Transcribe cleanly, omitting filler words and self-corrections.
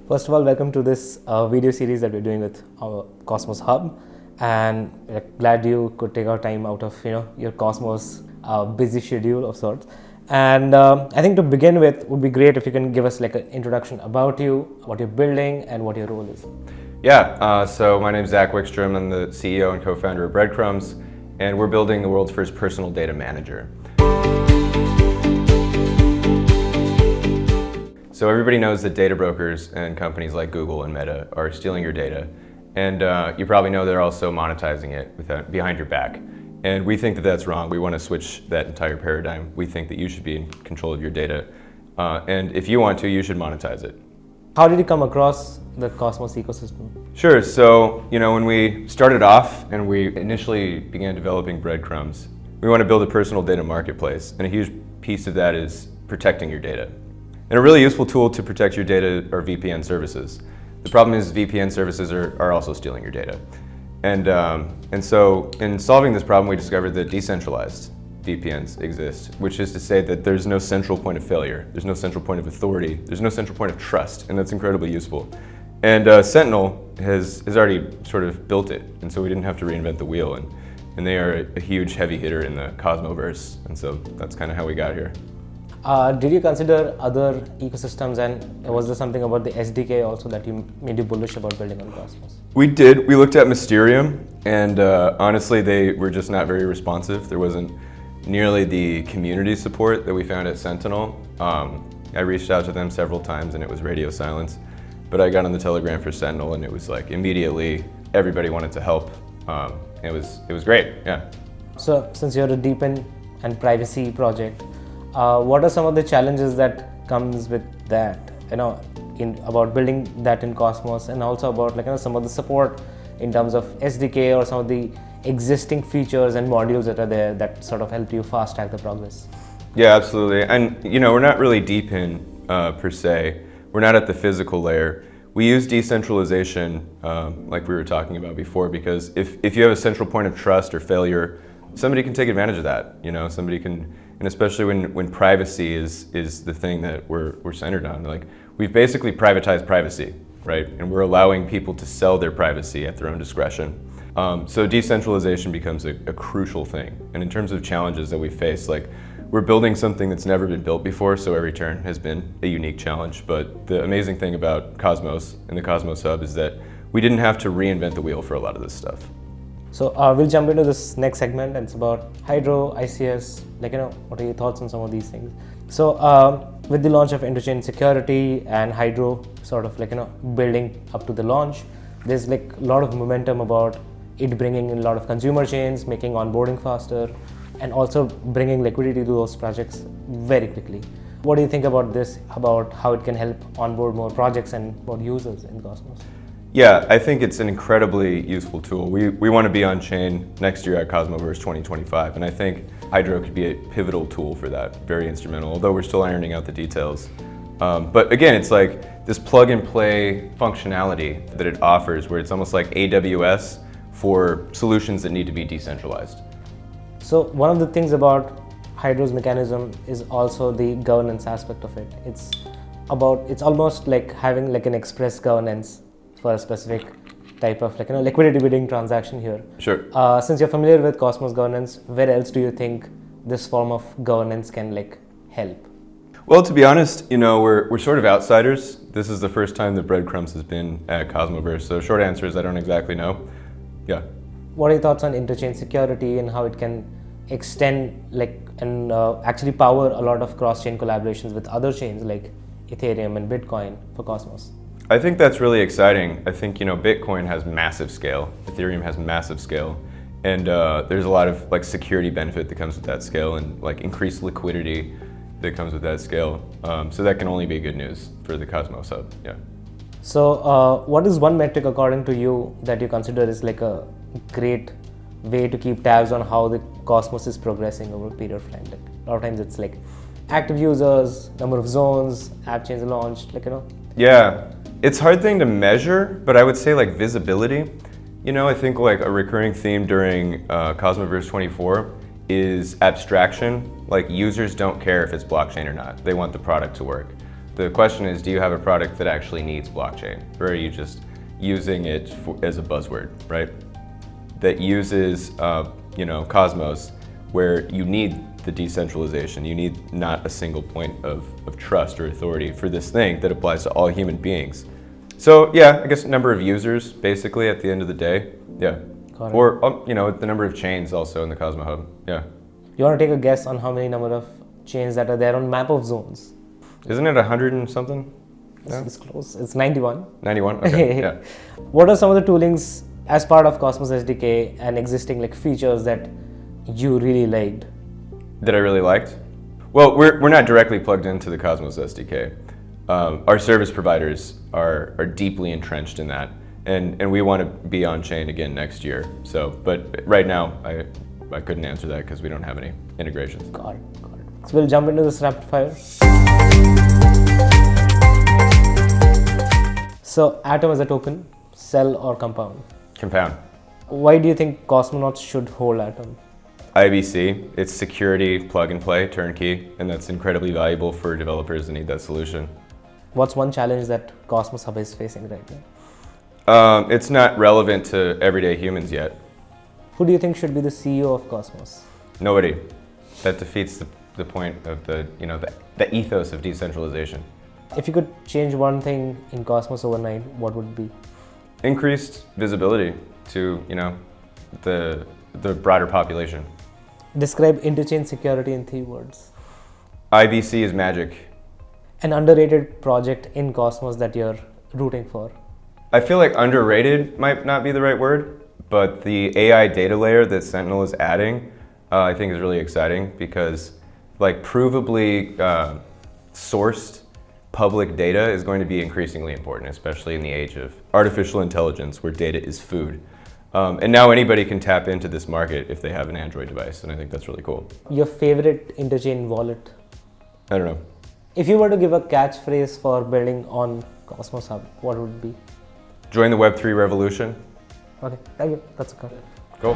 First of all, welcome to this video series that we're doing with our Cosmos Hub, and we're glad you could take our time out of your Cosmos busy schedule of sorts. And I think to begin with, it would be great if you can give us like an introduction about you, what you're building, and what your role is. Yeah, so my name is Zac Wickstrom. I'm the CEO and co-founder of Breadcrumbs, and we're building the world's first personal data manager. So everybody knows that data brokers and companies like Google and Meta are stealing your data. And you probably know they're also monetizing it behind your back. And we think that that's wrong. We want to switch that entire paradigm. We think that you should be in control of your data. And if you want to, you should monetize it. How did you come across the Cosmos ecosystem? Sure, so when we started off and we initially began developing Breadcrumbs, we want to build a personal data marketplace. And a huge piece of that is protecting your data. And a really useful tool to protect your data are VPN services. The problem is VPN services are also stealing your data. And so in solving this problem, we discovered that decentralized VPNs exist, which is to say that there's no central point of failure, there's no central point of authority, there's no central point of trust, and that's incredibly useful. And Sentinel has already sort of built it, and so we didn't have to reinvent the wheel, and they are a huge heavy hitter in the Cosmoverse, and so that's kind of how we got here. Did you consider other ecosystems, and was there something about the SDK also that made you bullish about building on Cosmos? We did. We looked at Mysterium, and honestly, they were just not very responsive. There wasn't nearly the community support that we found at Sentinel. I reached out to them several times, and it was radio silence. But I got on the Telegram for Sentinel, and it was like immediately everybody wanted to help. It was great. Yeah. So since you're a deep and privacy project, what are some of the challenges that comes with that, about building that in Cosmos, and also about some of the support in terms of SDK or some of the existing features and modules that are there that sort of help you fast track the progress? Yeah, absolutely. And we're not really deep in per se. We're not at the physical layer. We use decentralization, like we were talking about before, because if you have a central point of trust or failure, somebody can take advantage of that. Somebody can. And especially when privacy is the thing that we're centered on. Like, we've basically privatized privacy, right? And we're allowing people to sell their privacy at their own discretion. So decentralization becomes a crucial thing. And in terms of challenges that we face, like, we're building something that's never been built before, so every turn has been a unique challenge. But the amazing thing about Cosmos and the Cosmos Hub is that we didn't have to reinvent the wheel for a lot of this stuff. So we'll jump into this next segment, and it's about Hydro, ICS, what are your thoughts on some of these things? So with the launch of interchain security and Hydro sort of building up to the launch, there's a lot of momentum about it bringing in a lot of consumer chains, making onboarding faster, and also bringing liquidity to those projects very quickly. What do you think about this, about how it can help onboard more projects and more users in Cosmos? Yeah, I think it's an incredibly useful tool. We want to be on chain next year at Cosmoverse 2025, and I think Hydro could be a pivotal tool for that, very instrumental, although we're still ironing out the details. But again, it's like this plug and play functionality that it offers, where it's almost like AWS for solutions that need to be decentralized. So one of the things about Hydro's mechanism is also the governance aspect of it. It's almost like having an express governance for a specific type of liquidity bidding transaction here. Sure. Since you're familiar with Cosmos governance, where else do you think this form of governance can help? Well, to be honest, we're sort of outsiders. This is the first time that Breadcrumbs has been at Cosmoverse, so short answer is I don't exactly know. Yeah. What are your thoughts on interchain security and how it can extend and actually power a lot of cross-chain collaborations with other chains like Ethereum and Bitcoin for Cosmos? I think that's really exciting. I think Bitcoin has massive scale, Ethereum has massive scale, and there's a lot of security benefit that comes with that scale, and increased liquidity that comes with that scale. So that can only be good news for the Cosmos Hub. Yeah. So what is one metric according to you that you consider is a great way to keep tabs on how the Cosmos is progressing over a period of time? A lot of times it's active users, number of zones, app chains launched, Yeah. It's a hard thing to measure, but I would say visibility. I think a recurring theme during Cosmoverse 24 is abstraction. Users don't care if it's blockchain or not. They want the product to work. The question is, do you have a product that actually needs blockchain, or are you just using it as a buzzword, right? That uses, Cosmos, where you need the decentralization. You need not a single point of trust or authority for this thing that applies to all human beings. So yeah, I guess number of users, basically, at the end of the day, yeah. Got it. Or, the number of chains also in the Cosmo Hub, yeah. You want to take a guess on how many number of chains that are there on map of zones? Isn't it 100 and something? Yeah. It's close. It's 91. 91? Okay, yeah. What are some of the toolings as part of Cosmos SDK and existing features that you really liked? That I really liked? Well, we're not directly plugged into the Cosmos SDK. Our service providers are deeply entrenched in that, and we want to be on chain again next year. So, but right now I couldn't answer that because we don't have any integrations. Got it. So we'll jump into this rapid fire. So Atom as a token, cell or compound? Compound. Why do you think cosmonauts should hold Atom? IBC, it's security, plug and play, turnkey, and that's incredibly valuable for developers that need that solution. What's one challenge that Cosmos Hub is facing right now? It's not relevant to everyday humans yet. Who do you think should be the CEO of Cosmos? Nobody. That defeats the point of the ethos of decentralization. If you could change one thing in Cosmos overnight, what would it be? Increased visibility to, the broader population. Describe interchain security in 3 words. IBC is magic. An underrated project in Cosmos that you're rooting for? I feel like underrated might not be the right word, but the AI data layer that Sentinel is adding, I think is really exciting because provably sourced public data is going to be increasingly important, especially in the age of artificial intelligence where data is food. And now anybody can tap into this market if they have an Android device, and I think that's really cool. Your favorite interchain wallet? I don't know. If you were to give a catchphrase for building on Cosmos Hub, what would it be? Join the Web3 revolution. Okay, thank you. That's okay. Cool.